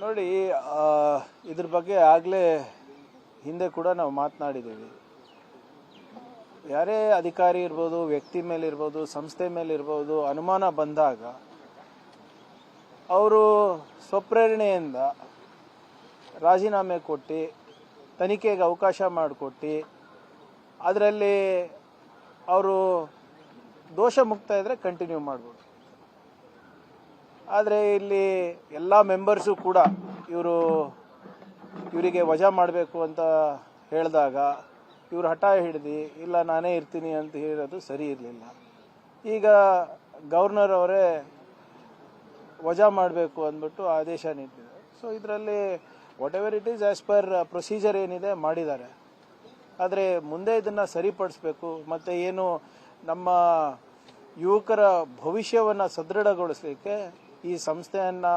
ನೋಡಿ, ಇದ್ರ ಬಗ್ಗೆ ಆಗಲೇ ಹಿಂದೆ ಕೂಡ ನಾವು ಮಾತನಾಡಿದ್ದೀವಿ. ಯಾರೇ ಅಧಿಕಾರಿ ಇರ್ಬೋದು, ವ್ಯಕ್ತಿ ಮೇಲಿರ್ಬೋದು, ಸಂಸ್ಥೆ ಮೇಲಿರ್ಬೋದು, ಅನುಮಾನ ಬಂದಾಗ ಅವರು ಸ್ವಪ್ರೇರಣೆಯಿಂದ ರಾಜೀನಾಮೆ ಕೊಟ್ಟು ತನಿಖೆಗೆ ಅವಕಾಶ ಮಾಡಿಕೊಟ್ಟು ಅದರಲ್ಲಿ ಅವರು ದೋಷ ಮುಕ್ತ ಇದ್ದರೆ ಕಂಟಿನ್ಯೂ ಮಾಡ್ಬೋದು. ಆದರೆ ಇಲ್ಲಿ ಎಲ್ಲ ಮೆಂಬರ್ಸು ಕೂಡ ಇವರಿಗೆ ವಜಾ ಮಾಡಬೇಕು ಅಂತ ಹೇಳಿದಾಗ ಇವರು ಹಠ ಹಿಡಿದು ಇಲ್ಲ ನಾನೇ ಇರ್ತೀನಿ ಅಂತ ಹೇಳೋದು ಸರಿ ಇರಲಿಲ್ಲ. ಈಗ ಗವರ್ನರ್ ಅವರೇ ವಜಾ ಮಾಡಬೇಕು ಅಂದ್ಬಿಟ್ಟು ಆದೇಶ ನೀಡಿದ್ದಾರೆ. ಸೊ ಇದರಲ್ಲಿ what ever it is as per procedure ಏನಿದೆ ಮಾಡಿದ್ದಾರೆ. ಆದರೆ ಮುಂದೆ ಇದನ್ನು ಸರಿಪಡಿಸಬೇಕು. ಮತ್ತು ಏನು ನಮ್ಮ ಯುವಕರ ಭವಿಷ್ಯವನ್ನು ಸದೃಢಗೊಳಿಸಲಿಕ್ಕೆ ಈ ಸಂಸ್ಥೆಯನ್ನು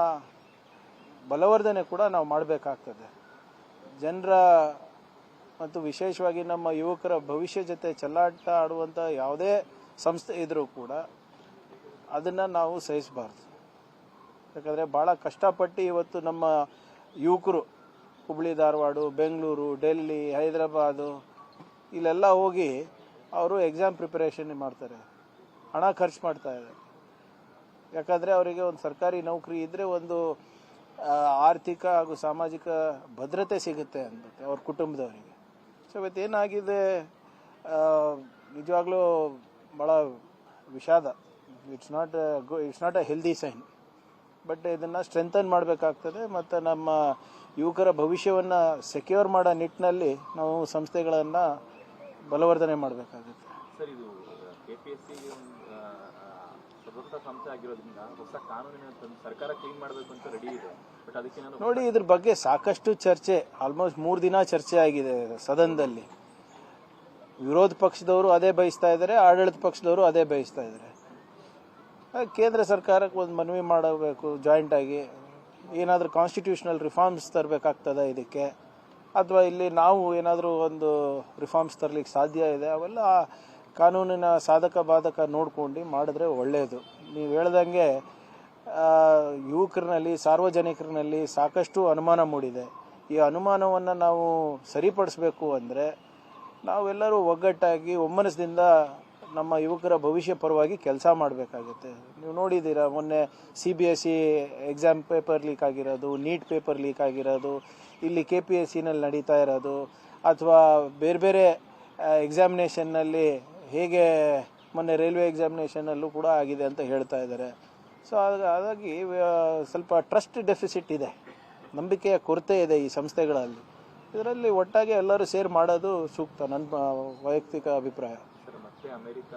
ಬಲವರ್ಧನೆ ಕೂಡ ನಾವು ಮಾಡಬೇಕಾಗ್ತದೆ. ಜನರ ಮತ್ತು ವಿಶೇಷವಾಗಿ ನಮ್ಮ ಯುವಕರ ಭವಿಷ್ಯ ಜೊತೆ ಚೆಲ್ಲಾಟ ಆಡುವಂಥ ಯಾವುದೇ ಸಂಸ್ಥೆ ಇದ್ದರೂ ಕೂಡ ಅದನ್ನು ನಾವು ಸಹಿಸಬಾರ್ದು. ಯಾಕಂದರೆ ಭಾಳ ಕಷ್ಟಪಟ್ಟು ಇವತ್ತು ನಮ್ಮ ಯುವಕರು ಹುಬ್ಬಳ್ಳಿ, ಧಾರವಾಡ, ಬೆಂಗಳೂರು, ಡೆಲ್ಲಿ, ಹೈದರಾಬಾದು ಇಲ್ಲೆಲ್ಲ ಹೋಗಿ ಅವರು ಎಕ್ಸಾಮ್ ಪ್ರಿಪರೇಷನ್ ಮಾಡ್ತಾರೆ, ಹಣ ಖರ್ಚು ಮಾಡ್ತಾ ಇದ್ದಾರೆ. ಯಾಕಂದರೆ ಅವರಿಗೆ ಒಂದು ಸರ್ಕಾರಿ ನೌಕರಿ ಇದ್ದರೆ ಒಂದು ಆರ್ಥಿಕ ಹಾಗೂ ಸಾಮಾಜಿಕ ಭದ್ರತೆ ಸಿಗುತ್ತೆ ಅಂದ್ಬಿಟ್ಟು ಅವ್ರ ಕುಟುಂಬದವರಿಗೆ. ಸೊ ಇವತ್ತೇನಾಗಿದೆ, ನಿಜವಾಗ್ಲೂ ಭಾಳ ವಿಷಾದ. It's not a healthy sign. But ಇದನ್ನು ಸ್ಟ್ರೆಂಥನ್ ಮಾಡಬೇಕಾಗ್ತದೆ ಮತ್ತು ನಮ್ಮ ಯುವಕರ ಭವಿಷ್ಯವನ್ನು ಸೆಕ್ಯೂರ್ ಮಾಡೋ ನಿಟ್ಟಿನಲ್ಲಿ ನಾವು ಸಂಸ್ಥೆಗಳನ್ನು ಬಲವರ್ಧನೆ ಮಾಡಬೇಕಾಗುತ್ತೆ. ಸರ್, ಇದು ಕೆಪಿಎಸ್ಸಿ ಸ್ವತಂತ್ರ ಸಂಸ್ಥೆ ಆಗಿರೋದ್ರಿಂದ ಹೊಸ ಕಾನೂನಿನ ಸರ್ಕಾರ ಕ್ಲೀನ್ ಮಾಡಬೇಕು ಅಂತ ರೆಡಿ ಇದೆ. ಬಟ್ ಅದಕ್ಕೆ ನೋಡಿ, ಇದ್ರ ಬಗ್ಗೆ ಸಾಕಷ್ಟು ಚರ್ಚೆ, ಆಲ್ಮೋಸ್ಟ್ 3 ದಿನ ಚರ್ಚೆ ಆಗಿದೆ ಸದನದಲ್ಲಿ. ವಿರೋಧ ಪಕ್ಷದವರು ಅದೇ ಬಯಸ್ತಾ ಇದ್ದಾರೆ, ಆಡಳಿತ ಪಕ್ಷದವರು ಅದೇ ಬಯಸ್ತಾ ಇದ್ದಾರೆ. ಕೇಂದ್ರ ಸರ್ಕಾರಕ್ಕೆ ಒಂದು ಮನವಿ ಮಾಡಬೇಕು, ಜಾಯಿಂಟ್ ಆಗಿ ಏನಾದರೂ ಕಾನ್ಸ್ಟಿಟ್ಯೂಷನಲ್ ರಿಫಾರ್ಮ್ಸ್ ತರಬೇಕಾಗ್ತದೆ ಇದಕ್ಕೆ, ಅಥವಾ ಇಲ್ಲಿ ನಾವು ಏನಾದರೂ ಒಂದು ರಿಫಾರ್ಮ್ಸ್ ತರಲಿಕ್ಕೆ ಸಾಧ್ಯ ಇದೆ, ಅವೆಲ್ಲ ಕಾನೂನಿನ ಸಾಧಕ ಬಾಧಕ ನೋಡ್ಕೊಂಡು ಮಾಡಿದ್ರೆ ಒಳ್ಳೆಯದು. ನೀವು ಹೇಳ್ದಂಗೆ ಯುವಕರಿನಲ್ಲಿ, ಸಾರ್ವಜನಿಕರಿನಲ್ಲಿ ಸಾಕಷ್ಟು ಅನುಮಾನ ಮೂಡಿದೆ. ಈ ಅನುಮಾನವನ್ನು ನಾವು ಸರಿಪಡಿಸಬೇಕು ಅಂದರೆ ನಾವೆಲ್ಲರೂ ಒಗ್ಗಟ್ಟಾಗಿ ಒಮ್ಮನಸ್ಸಿನಿಂದ ನಮ್ಮ ಯುವಕರ ಭವಿಷ್ಯ ಪರವಾಗಿ ಕೆಲಸ ಮಾಡಬೇಕಾಗುತ್ತೆ. ನೀವು ನೋಡಿದ್ದೀರಾ, ಮೊನ್ನೆ CBSE ಎಕ್ಸಾಮ್ ಪೇಪರ್ ಲೀಕ್ ಆಗಿರೋದು, ನೀಟ್ ಪೇಪರ್ ಲೀಕ್ ಆಗಿರೋದು, ಇಲ್ಲಿ KPSCನಲ್ಲಿ ನಡೀತಾ ಇರೋದು, ಅಥವಾ ಬೇರೆ ಬೇರೆ ಎಕ್ಸಾಮಿನೇಷನ್ನಲ್ಲಿ ಹೇಗೆ ಮೊನ್ನೆ ರೈಲ್ವೆ ಎಕ್ಸಾಮಿನೇಷನಲ್ಲೂ ಕೂಡ ಆಗಿದೆ ಅಂತ ಹೇಳ್ತಾ ಇದ್ದಾರೆ. ಸೊ ಹಾಗಾಗಿ ಸ್ವಲ್ಪ ಟ್ರಸ್ಟ್ ಡೆಫಿಸಿಟ್ ಇದೆ, ನಂಬಿಕೆಯ ಕೊರತೆ ಇದೆ ಈ ಸಂಸ್ಥೆಗಳಲ್ಲಿ. ಇದರಲ್ಲಿ ಒಟ್ಟಾಗಿ ಎಲ್ಲರೂ ಸೇರಿ ಮಾಡೋದು ಸೂಕ್ತ, ನನ್ನ ವೈಯಕ್ತಿಕ ಅಭಿಪ್ರಾಯ. ಮತ್ತೆ ಅಮೆರಿಕ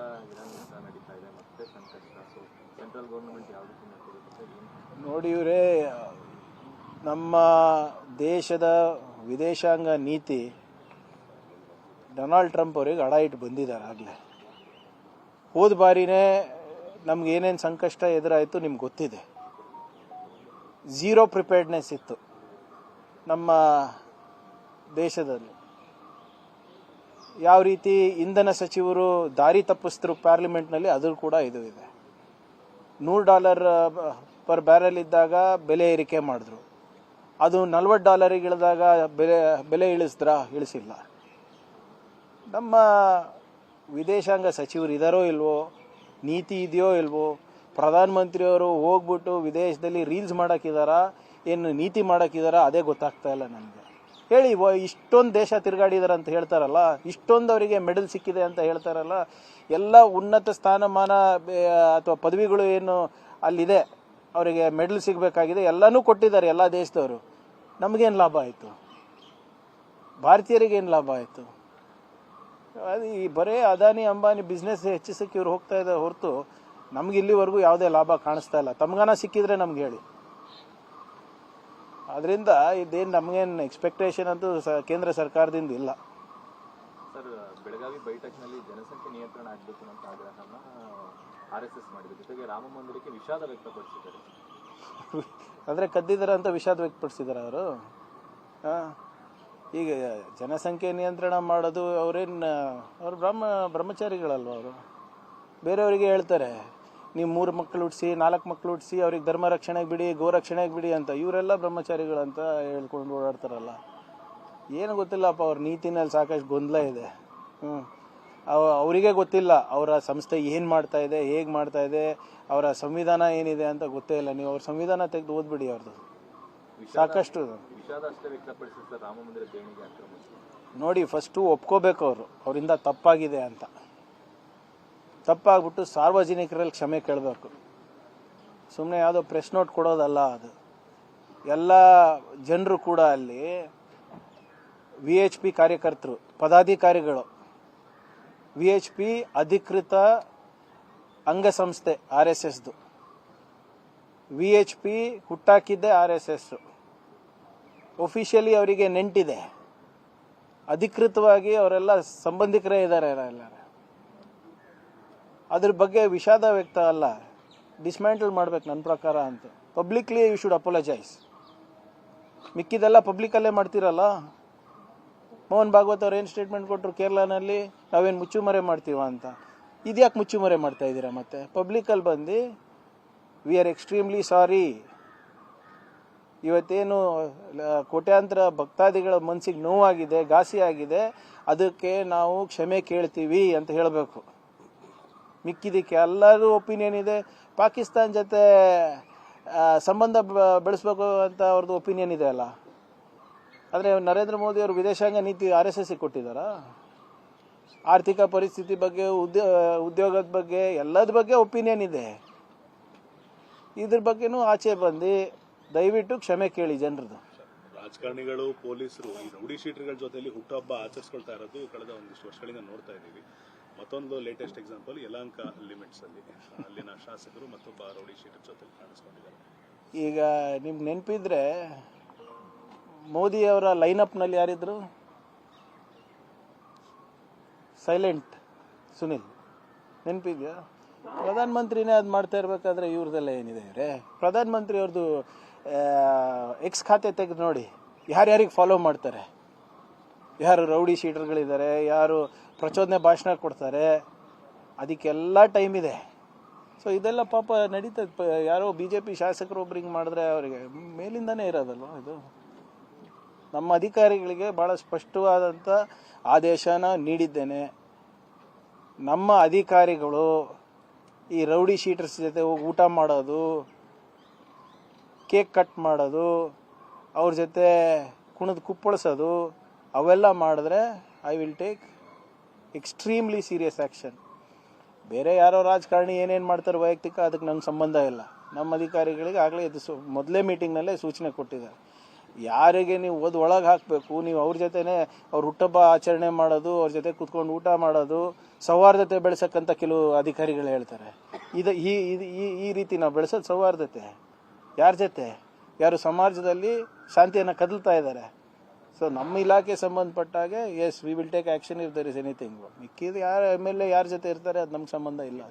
ನಡೀತಾ ಇದೆ, ಮತ್ತೆ ಸಂಕಷ್ಟ. ಸೊ ಸೆಂಟ್ರಲ್ ಗೌರ್ಮೆಂಟ್ ಯಾವ ರೀತಿ ನೋಡಿ, ಇವರೇ ನಮ್ಮ ದೇಶದ ವಿದೇಶಾಂಗ ನೀತಿ ಡೊನಾಲ್ಡ್ ಟ್ರಂಪ್ ಅವರಿಗೆ ಅಡ ಇಟ್ಟು ಬಂದಿದ್ದಾರೆ. ಆಗಲೇ ಹೋದ ಬಾರಿನೇ ನಮ್ಗೆ ಏನೇನು ಸಂಕಷ್ಟ ಎದುರಾಯಿತು ನಿಮ್ಗೆ ಗೊತ್ತಿದೆ. ಝೀರೋ ಪ್ರಿಪೇರ್ಡ್ನೆಸ್ ಇತ್ತು ನಮ್ಮ ದೇಶದಲ್ಲಿ. ಯಾವ ರೀತಿ ಇಂಧನ ಸಚಿವರು ದಾರಿ ತಪ್ಪಿಸಿದ್ರು ಪಾರ್ಲಿಮೆಂಟ್ನಲ್ಲಿ, ಅದು ಕೂಡ ಇದು ಇದೆ. $100 ಪರ್ ಬ್ಯಾರೆಲ್ ಇದ್ದಾಗ ಬೆಲೆ ಏರಿಕೆ ಮಾಡಿದ್ರು, ಅದು $40 ಇಳಿದಾಗ ಬೆಲೆ ಇಳಿಸಿಲ್ಲ. ನಮ್ಮ ವಿದೇಶಾಂಗ ಸಚಿವರು ಇದಾರೋ ಇಲ್ವೋ, ನೀತಿ ಇದೆಯೋ ಇಲ್ವೋ, ಪ್ರಧಾನಮಂತ್ರಿಯವರು ಹೋಗ್ಬಿಟ್ಟು ವಿದೇಶದಲ್ಲಿ ರೀಲ್ಸ್ ಮಾಡೋಕ್ಕಿದಾರಾ, ಏನು ನೀತಿ ಮಾಡೋಕ್ಕಿದಾರಾ, ಅದೇ ಗೊತ್ತಾಗ್ತಾ ಇಲ್ಲ ನನಗೆ. ಹೇಳಿ, ಇಷ್ಟೊಂದು ದೇಶ ತಿರುಗಾಡಿದಾರೆ ಅಂತ ಹೇಳ್ತಾರಲ್ಲ, ಇಷ್ಟೊಂದು ಅವರಿಗೆ ಮೆಡಲ್ ಸಿಕ್ಕಿದೆ ಅಂತ ಹೇಳ್ತಾರಲ್ಲ, ಎಲ್ಲ ಉನ್ನತ ಸ್ಥಾನಮಾನ ಅಥವಾ ಪದವಿಗಳು ಏನು ಅಲ್ಲಿದೆ, ಅವರಿಗೆ ಮೆಡಲ್ ಸಿಗಬೇಕಾಗಿದೆ, ಎಲ್ಲನೂ ಕೊಟ್ಟಿದ್ದಾರೆ ಎಲ್ಲ ದೇಶದವರು. ನಮಗೇನು ಲಾಭ ಆಯಿತು? ಭಾರತೀಯರಿಗೇನು ಲಾಭ ಆಯಿತು? ಅದು ಈ ಬರೇ ಅದಾನಿ ಅಂಬಾನಿ ಬಿಸ್ನೆಸ್ ಹೆಚ್ಚಿಸಕ್ಕೆ ಇವ್ರು ಹೋಗ್ತಾ ಇದ್ದಾರೆ ಹೊರತು ನಮ್ಗೆ ಇಲ್ಲಿವರೆಗೂ ಯಾವುದೇ ಲಾಭ ಕಾಣಿಸ್ತಾ ಇಲ್ಲ. ತಮ್ಗಾನ ಸಿಕ್ಕಿದ್ರೆ ನಮ್ಗೆ ಹೇಳಿ. ಅದರಿಂದ ಇದೇನು ನಮಗೇನು ಎಕ್ಸ್ಪೆಕ್ಟೇಷನ್ ಅಂತೂ ಕೇಂದ್ರ ಸರ್ಕಾರದಿಂದ ಇಲ್ಲ. ಸರ್, ಬೆಳಗಾವಿ ಬೈಠಕ್ನಲ್ಲಿ ಜನಸಂಖ್ಯೆ ನಿಯಂತ್ರಣ ಆಗಬೇಕು ಅಂತ ಆಗ್ರಹನ RSS ಮಾಡಿದೆ. ಜೊತೆಗೆ ರಾಮ ಮಂದಿರಕ್ಕೆ ವಿಷಾದ ವ್ಯಕ್ತಪಡಿಸಿದ್ದಾರೆ. ಅಂದರೆ ಕದ್ದಿದ್ದಾರೆ ಅಂತ ವಿಷಾದ ವ್ಯಕ್ತಪಡಿಸಿದ್ದಾರೆ ಅವರು. ಈಗ ಜನಸಂಖ್ಯೆ ನಿಯಂತ್ರಣ ಮಾಡೋದು ಅವ್ರು ಬ್ರಹ್ಮಚಾರಿಗಳಲ್ವ ಅವರು? ಬೇರೆಯವರಿಗೆ ಹೇಳ್ತಾರೆ ನೀವು 3 ಮಕ್ಕಳು ಹುಟ್ಟಿಸಿ 4 ಮಕ್ಕಳು ಹುಟ್ಟಿಸಿ ಅವ್ರಿಗೆ ಧರ್ಮ ರಕ್ಷಣೆಗೆ ಬಿಡಿ, ಗೋ ರಕ್ಷಣೆಗೆ ಬಿಡಿ ಅಂತ ಇವರೆಲ್ಲ ಬ್ರಹ್ಮಚಾರಿಗಳಂತ ಹೇಳ್ಕೊಂಡು ಓಡಾಡ್ತಾರಲ್ಲ. ಏನು ಗೊತ್ತಿಲ್ಲಪ್ಪ, ಅವ್ರ ನೀತಿನಲ್ಲಿ ಸಾಕಷ್ಟು ಗೊಂದಲ ಇದೆ. ಅವರಿಗೆ ಗೊತ್ತಿಲ್ಲ ಅವರ ಸಂಸ್ಥೆ ಏನು ಮಾಡ್ತಾ ಇದೆ, ಹೇಗೆ ಮಾಡ್ತಾ ಇದೆ, ಅವರ ಸಂವಿಧಾನ ಏನಿದೆ ಅಂತ ಗೊತ್ತೇ ಇಲ್ಲ. ನೀವು ಅವ್ರ ಸಂವಿಧಾನ ತೆಗೆದು ಓದ್ಬಿಡಿ, ಅವ್ರದ್ದು ಸಾಕಷ್ಟು ವಿಷಾದ ಅಷ್ಟೇ ವ್ಯಕ್ತಪಡಿಸಿದ ಸರ್ ರಾಮ ಮಂದಿರ ದೇಣಿಗೆ ಅಕ್ರಮ. ನೋಡಿ, ಫಸ್ಟು ಒಪ್ಕೋಬೇಕು ಅವರಿಂದ ತಪ್ಪಾಗಿದೆ ಅಂತ. ತಪ್ಪಾಗ್ಬಿಟ್ಟು ಸಾರ್ವಜನಿಕರಲ್ಲಿ ಕ್ಷಮೆ ಕೇಳಬೇಕು. ಸುಮ್ಮನೆ ಯಾವುದೋ ಪ್ರೆಸ್ ನೋಟ್ ಕೊಡೋದಲ್ಲ ಅದು. ಎಲ್ಲ ಜನರು ಕೂಡ ಅಲ್ಲಿ VHP ಕಾರ್ಯಕರ್ತರು, ಪದಾಧಿಕಾರಿಗಳು, VHP ಅಧಿಕೃತ ಅಂಗಸಂಸ್ಥೆ RSSದು. VHP ಹುಟ್ಟಾಕಿದ್ದೆ RSS. ಒಫಿಷಿಯಲಿ ಅವರಿಗೆ ನೆಂಟಿದೆ, ಅಧಿಕೃತವಾಗಿ ಅವರೆಲ್ಲ ಸಂಬಂಧಿಕರೇ ಇದ್ದಾರೆ ಎಲ್ಲರೂ. ಅದ್ರ ಬಗ್ಗೆ ವಿಷಾದ ವ್ಯಕ್ತ ಅಲ್ಲ, ಡಿಸ್ಮ್ಯಾಂಟಲ್ ಮಾಡ್ಬೇಕು ನನ್ನ ಪ್ರಕಾರ ಅಂತ. Publicly you should apologise. ಮಿಕ್ಕಿದೆಲ್ಲ ಪಬ್ಲಿಕಲ್ಲೇ ಮಾಡ್ತೀರಲ್ಲ. ಮೋಹನ್ ಭಾಗವತ್ ಅವ್ರು ಏನು ಸ್ಟೇಟ್ಮೆಂಟ್ ಕೊಟ್ಟರು ಕೇರಳನಲ್ಲಿ, ನಾವೇನು ಮುಚ್ಚುಮರೆ ಮಾಡ್ತೀವ ಅಂತ. ಇದ್ಯಾಕೆ ಮುಚ್ಚುಮರೆ ಮಾಡ್ತಾ ಇದ್ದೀರಾ? ಮತ್ತೆ ಪಬ್ಲಿಕಲ್ಲಿ ಬಂದು ವಿ ಆರ್ ಎಕ್ಸ್ಟ್ರೀಮ್ಲಿ ಸಾರಿ, ಇವತ್ತೇನು ಕೋಟ್ಯಾಂತರ ಭಕ್ತಾದಿಗಳ ಮನಸ್ಸಿಗೆ ನೋವಾಗಿದೆ, ಘಾಸಿ ಆಗಿದೆ, ಅದಕ್ಕೆ ನಾವು ಕ್ಷಮೆ ಕೇಳ್ತೀವಿ ಅಂತ ಹೇಳಬೇಕು. ಮಿಕ್ಕಿದಕ್ಕೆ ಎಲ್ಲರೂ ಒಪಿನಿಯನ್ ಇದೆ. ಪಾಕಿಸ್ತಾನ ಜೊತೆ ಸಂಬಂಧ ಬೆಳೆಸ್ಬೇಕು ಅಂತ ಅವ್ರದ್ದು ಒಪಿನಿಯನ್ ಇದೆ ಅಲ್ಲ. ಆದರೆ ನರೇಂದ್ರ ಮೋದಿ ಅವರು ವಿದೇಶಾಂಗ ನೀತಿ RSSಗೆ ಕೊಟ್ಟಿದ್ದಾರಾ? ಆರ್ಥಿಕ ಪರಿಸ್ಥಿತಿ ಬಗ್ಗೆ, ಉದ್ಯೋಗದ ಬಗ್ಗೆ, ಎಲ್ಲದ ಬಗ್ಗೆ ಒಪಿನಿಯನ್ ಇದೆ. ಇದ್ರ ಬಗ್ಗೆನೂ ಆಚೆ ಬಂದು ದಯವಿಟ್ಟು ಕ್ಷಮೆ ಕೇಳಿ ಜನರದು. ರಾಜಕಾರಣಿಗಳು, ಪೊಲೀಸರು ಈ ರೌಡಿ ಶೀಟರ್ಗಳ ಜೊತೆಲಿ ಹುಟ್ಟುಹಬ್ಬ ಆಚರಿಸ್ಕೊಳ್ತಾ ಇರೋದು ಕಳೆದ ಒಂದಿಷ್ಟು ವರ್ಷಗಳಿಂದ ನೋಡ್ತಾ ಇದ್ದೀವಿ. ಮತ್ತೊಂದು ಲೇಟೆಸ್ಟ್ ಎಕ್ಸಾಂಪಲ್ ಯಲಹಂಕ ಲಿಮಿಟ್ಸ್ ಅಲ್ಲಿ ಅಲ್ಲಿನ ಶಾಸಕರು ಮತ್ತೊಬ್ಬ ರೌಡಿ ಶೀಟರ್ ಜೊತೆ ಕಾಣಿಸ್ಕೊಂಡಿದ್ದಾರೆ. ಈಗ ನಿಮ್ಗೆ ನೆನಪಿದ್ರೆ ಮೋದಿ ಅವರ ಲೈನಪ್ನಲ್ಲಿ ಯಾರಿದ್ರು? ಸೈಲೆಂಟ್ ಸುನಿಲ್, ನೆನಪಿದ್ಯಾ? ಪ್ರಧಾನಮಂತ್ರಿನೇ ಅದು ಮಾಡ್ತಾ ಇರ್ಬೇಕಾದ್ರೆ ಇವ್ರದೆಲ್ಲ ಏನಿದೆ? ಇವರೇ ಪ್ರಧಾನಮಂತ್ರಿ ಅವ್ರದ್ದು ಎಕ್ಸ್ ಖಾತೆ ತೆಗೆದು ನೋಡಿ, ಯಾರ್ಯಾರಿಗೆ ಫಾಲೋ ಮಾಡ್ತಾರೆ, ಯಾರು ರೌಡಿ ಶೀಟರ್ಗಳಿದ್ದಾರೆ, ಯಾರು ಪ್ರಚೋದನೆ ಭಾಷಣ ಕೊಡ್ತಾರೆ, ಅದಕ್ಕೆಲ್ಲ ಟೈಮ್ ಇದೆ. ಸೊ ಇದೆಲ್ಲ ಪಾಪ ನಡೀತದೆ. ಯಾರೋ BJP ಶಾಸಕರು ಒಬ್ರಿಗೆ ಮಾಡಿದ್ರೆ ಅವರಿಗೆ ಮೇಲಿಂದನೇ ಇರೋದಲ್ವ ಇದು. ನಮ್ಮ ಅಧಿಕಾರಿಗಳಿಗೆ ಭಾಳ ಸ್ಪಷ್ಟವಾದಂಥ ಆದೇಶನ ನೀಡಿದ್ದೇನೆ. ನಮ್ಮ ಅಧಿಕಾರಿಗಳು ಈ ರೌಡಿ ಶೀಟರ್ಸ್ ಜೊತೆ ಹೋಗಿ ಊಟ ಮಾಡೋದು, ಕೇಕ್ ಕಟ್ ಮಾಡೋದು, ಅವ್ರ ಜೊತೆ ಕುಣಿದು ಕುಪ್ಪಳಿಸೋದು, ಅವೆಲ್ಲ ಮಾಡಿದ್ರೆ I will take extremely serious action. ಬೇರೆ ಯಾರೋ ರಾಜಕಾರಣಿ ಏನೇನು ಮಾಡ್ತಾರೆ ವೈಯಕ್ತಿಕ, ಅದಕ್ಕೆ ನಂಗೆ ಸಂಬಂಧ ಇಲ್ಲ. ನಮ್ಮ ಅಧಿಕಾರಿಗಳಿಗೆ ಆಗಲೇ ಇದು ಮೊದಲೇ ಮೀಟಿಂಗ್ನಲ್ಲೇ ಸೂಚನೆ ಕೊಟ್ಟಿದ್ದಾರೆ. ಯಾರಿಗೆ ನೀವು ಒಳಗೆ ಹಾಕಬೇಕು, ನೀವು ಅವ್ರ ಜೊತೆನೇ ಅವ್ರ ಹುಟ್ಟುಹಬ್ಬ ಆಚರಣೆ ಮಾಡೋದು, ಅವ್ರ ಜೊತೆ ಕೂತ್ಕೊಂಡು ಊಟ ಮಾಡೋದು, ಸೌಹಾರ್ದತೆ ಬೆಳೆಸಕ್ಕಂತ ಕೆಲವು ಅಧಿಕಾರಿಗಳು ಹೇಳ್ತಾರೆ. ಈ ರೀತಿ ನಾವು ಬೆಳೆಸೋದು ಸೌಹಾರ್ದತೆ ಯಾರ ಜೊತೆ? ಯಾರು ಸಮಾಜದಲ್ಲಿ ಶಾಂತಿಯನ್ನು ಕದಲ್ತಾ ಇದ್ದಾರೆ. ಸೊ ನಮ್ಮ ಇಲಾಖೆ ಸಂಬಂಧಪಟ್ಟಾಗೆ yes we will take action if there is anything. ಮಿಕ್ಕಿದ ಯಾರು MLA ಯಾರ ಜೊತೆ ಇರ್ತಾರೆ ಅದು ನಮ್ಗೆ ಸಂಬಂಧ ಇಲ್ಲ.